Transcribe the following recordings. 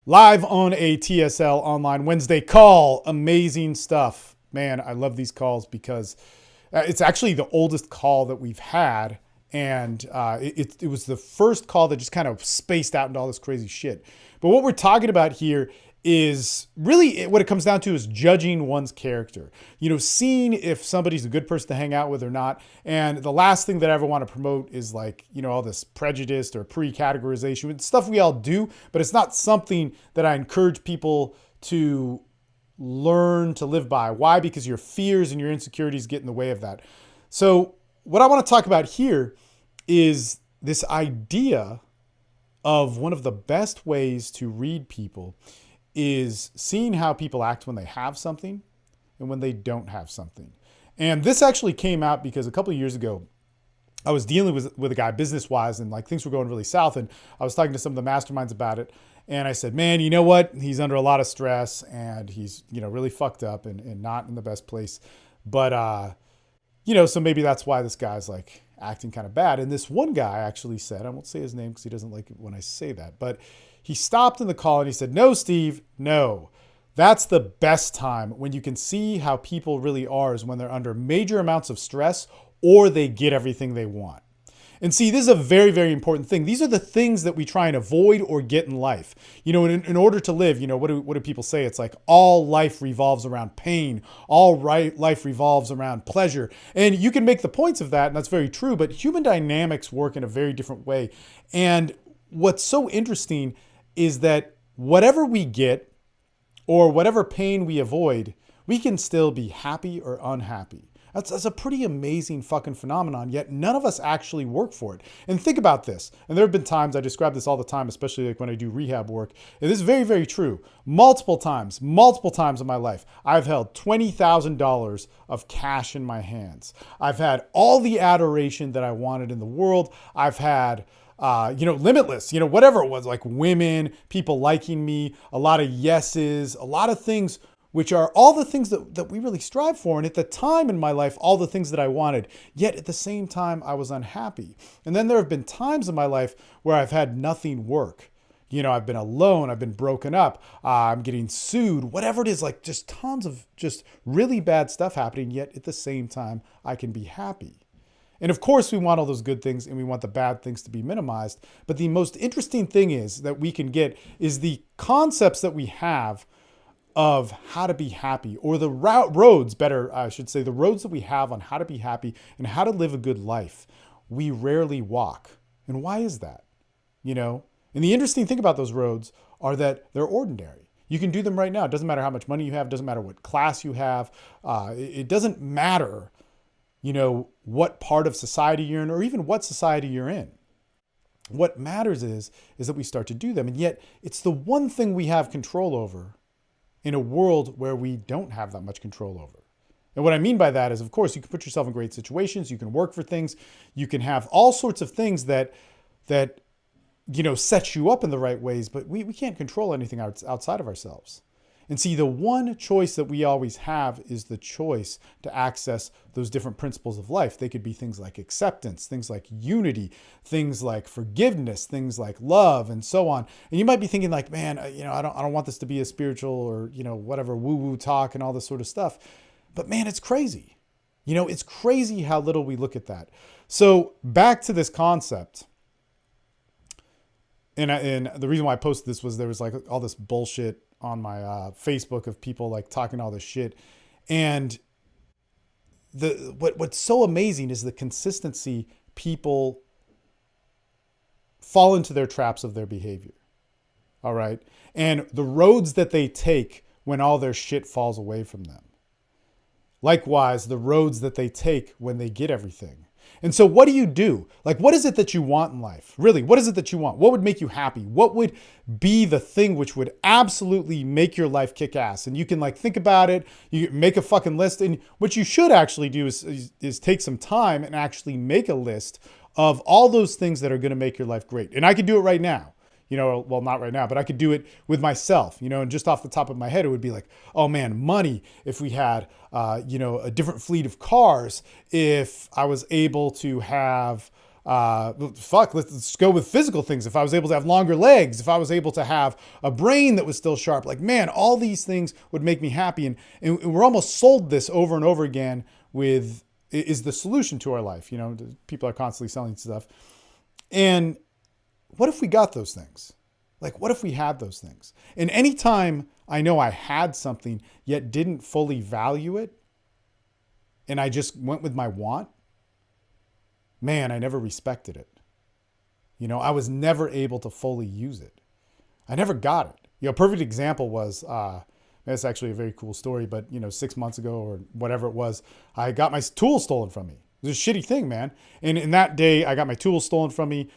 Live on a TSL Online Wednesday call. Amazing stuff. Man, I love these calls because it's actually the oldest call that we've had. And it was the first call that just kind of spaced out into all this crazy shit. But what we're talking about here is really what it comes down to is judging one's character. You know, seeing if somebody's a good person to hang out with or not. And the last thing that I ever want to promote is like, you know, all this prejudice or pre-categorization. It's stuff we all do, but it's not something that I encourage people to learn to live by. Why? Because your fears and your insecurities get in the way of that. So what I want to talk about here is this idea of one of the best ways to read people is seeing how people act when they have something and when they don't have something. And this actually came out because a couple of years ago, I was dealing with a guy business-wise and like things were going really south. And I was talking to some of the masterminds about it. And I said, man, you know what? He's under a lot of stress and he's, you know, really fucked up and not in the best place. But, you know, so maybe that's why this guy's like acting kind of bad. And this one guy actually said, I won't say his name because he doesn't like it when I say that, but he stopped in the call and he said, no, Steve, no. That's the best time when you can see how people really are is when they're under major amounts of stress or they get everything they want. And see, this is a very, very important thing. These are the things that we try and avoid or get in life. You know, in order to live, you know, what do people say? It's like all life revolves around pain. Life revolves around pleasure. And you can make the points of that, and that's very true, but human dynamics work in a very different way. And what's so interesting is that whatever we get or whatever pain we avoid, we can still be happy or unhappy. That's a pretty amazing fucking phenomenon, yet none of us actually work for it. And think about this. And there have been times, I describe this all the time, especially like when I do rehab work. And this is very, very true. Multiple times in my life, I've held $20,000 of cash in my hands. I've had all the adoration that I wanted in the world. I've had limitless, whatever it was, like women, people liking me, a lot of yeses, a lot of things, which are all the things that we really strive for. And at the time in my life, all the things that I wanted, yet at the same time, I was unhappy. And then there have been times in my life where I've had nothing work. You know, I've been alone, I've been broken up, I'm getting sued, whatever it is, like just tons of just really bad stuff happening. Yet at the same time, I can be happy. And of course, we want all those good things and we want the bad things to be minimized. But the most interesting thing is that we can get is the concepts that we have of how to be happy, or the roads that we have on how to be happy and how to live a good life. We rarely walk. And why is that? You know, and the interesting thing about those roads are that they're ordinary. You can do them right now. It doesn't matter how much money you have. It doesn't matter what class you have. It doesn't matter, you know, what part of society you're in or even what society you're in. What matters is that we start to do them. And yet it's the one thing we have control over in a world where we don't have that much control over. And what I mean by that is, of course, you can put yourself in great situations. You can work for things. You can have all sorts of things that set you up in the right ways, but we can't control anything outside of ourselves. And see, the one choice that we always have is the choice to access those different principles of life. They could be things like acceptance, things like unity, things like forgiveness, things like love, and so on. And you might be thinking like, man, I don't want this to be a spiritual or, whatever woo-woo talk and all this sort of stuff. But man, it's crazy. It's crazy how little we look at that. So back to this concept. And the reason why I posted this was there was like all this bullshit on my Facebook of people like talking all this shit. And what's so amazing is the consistency people fall into their traps of their behavior. All right. And the roads that they take when all their shit falls away from them. Likewise, the roads that they take when they get everything. And so what do you do? Like, what is it that you want in life? Really, what is it that you want? What would make you happy? What would be the thing which would absolutely make your life kick ass? And you can like think about it. You make a fucking list. And what you should actually do is take some time and actually make a list of all those things that are going to make your life great. And I could do it right now. Well, not right now, but I could do it with myself, and just off the top of my head, it would be like, oh man, money. If we had, a different fleet of cars, if I was able to have, Let's go with physical things. If I was able to have longer legs, if I was able to have a brain that was still sharp, like, man, all these things would make me happy. And we're almost sold this over and over again with, is the solution to our life. You know, people are constantly selling stuff. And what if we got those things? Like, what if we had those things? And anytime I know I had something yet didn't fully value it, and I just went with my want, man, I never respected it. You know, I was never able to fully use it. I never got it. You know, a perfect example was, it's actually a very cool story, but 6 months ago or whatever it was, I got my tools stolen from me. It was a shitty thing, man. And in that day, I got my tools stolen from me.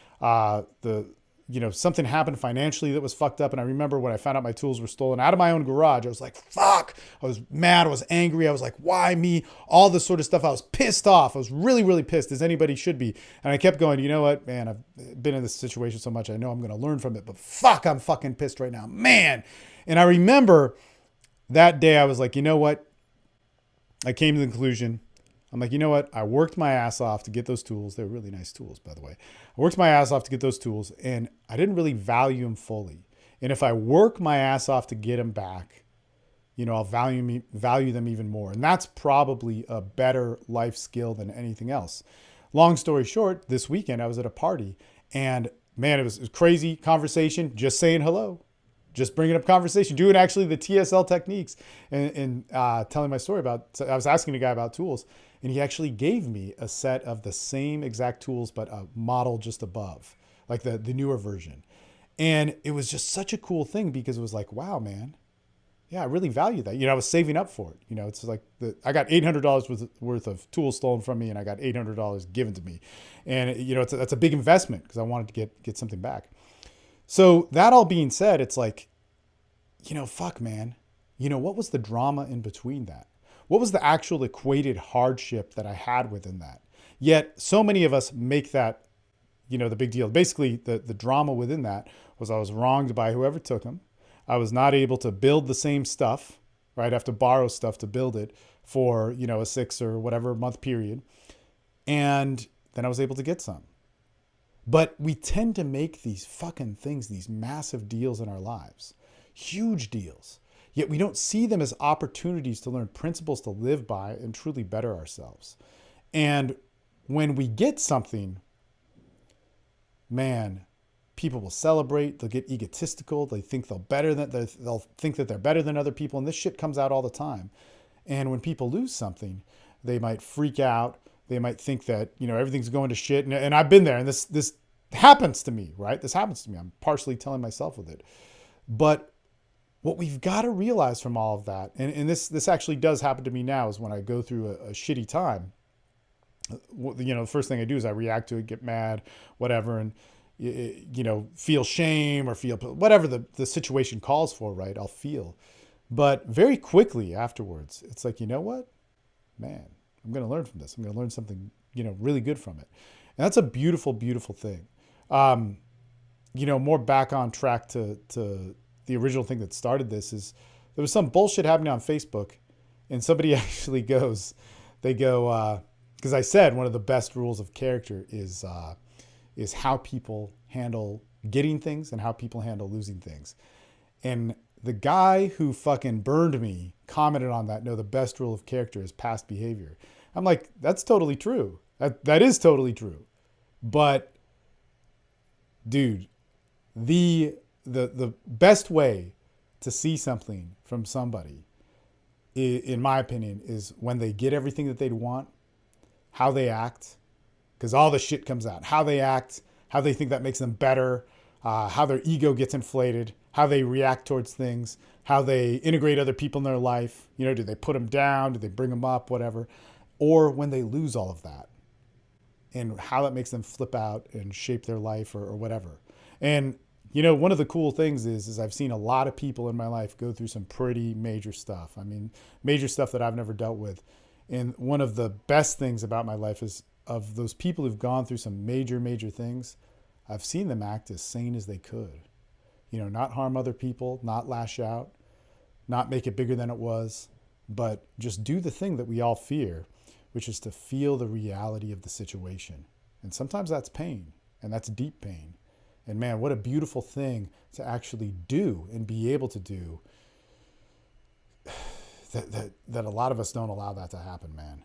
Something happened financially that was fucked up. And I remember when I found out my tools were stolen out of my own garage, I was like, fuck. I was mad. I was angry. I was like, why me? All this sort of stuff. I was pissed off. I was really, really pissed, as anybody should be. And I kept going, you know what, man, I've been in this situation so much. I know I'm going to learn from it, but fuck, I'm fucking pissed right now, man. And I remember that day I was like, you know what? I came to the conclusion. I'm like, you know what? I worked my ass off to get those tools. They're really nice tools, by the way. I worked my ass off to get those tools, and I didn't really value them fully. And if I work my ass off to get them back, I'll value them even more. And that's probably a better life skill than anything else. Long story short, this weekend I was at a party, and man, it was crazy conversation, just saying hello. Just bringing up conversation, doing actually the TSL techniques and telling my story so I was asking a guy about tools, and he actually gave me a set of the same exact tools, but a model just above, like the newer version. And it was just such a cool thing because it was like, wow, man. Yeah, I really value that. I was saving up for it. It's like I got $800 worth of tools stolen from me, and I got $800 given to me. And, that's a big investment because I wanted to get something back. So that all being said, it's like, fuck, man. What was the drama in between that? What was the actual equated hardship that I had within that? Yet so many of us make that, the big deal. Basically, the drama within that was I was wronged by whoever took them. I was not able to build the same stuff, right? I have to borrow stuff to build it for, a 6 or whatever month period. And then I was able to get some. But we tend to make these fucking things, these massive deals in our lives, huge deals. Yet we don't see them as opportunities to learn principles to live by and truly better ourselves. And when we get something, man, people will celebrate. They'll get egotistical. They think they'll think that they're better than other people. And this shit comes out all the time. And when people lose something, they might freak out. They might think that, everything's going to shit. And I've been there, and this happens to me, right? This happens to me. I'm partially telling myself with it. But what we've got to realize from all of that, and this actually does happen to me now, is when I go through a shitty time, the first thing I do is I react to it, get mad, whatever, and, feel shame or feel whatever the situation calls for, right? I'll feel. But very quickly afterwards, it's like, you know what, man, I'm going to learn from this. I'm going to learn something, really good from it. And that's a beautiful, beautiful thing. More back on track to the original thing that started this is there was some bullshit happening on Facebook, and somebody actually because I said one of the best rules of character is how people handle getting things and how people handle losing things. And the guy who fucking burned me commented on that. No, the best rule of character is past behavior. I'm like, that's totally true. That is totally true. But dude, the best way to see something from somebody, in my opinion, is when they get everything that they'd want, how they act, because all the shit comes out. How they act, how they think that makes them better, how their ego gets inflated, how they react towards things, how they integrate other people in their life. Do they put them down? Do they bring them up? Whatever. Or when they lose all of that, and how that makes them flip out and shape their life or whatever. And, one of the cool things is I've seen a lot of people in my life go through some pretty major stuff. I mean, major stuff that I've never dealt with. And one of the best things about my life is of those people who've gone through some major, major things, I've seen them act as sane as they could. Not harm other people, not lash out, not make it bigger than it was, but just do the thing that we all fear, which is to feel the reality of the situation. And sometimes that's pain, and that's deep pain. And man, what a beautiful thing to actually do and be able to do. That a lot of us don't allow that to happen, man.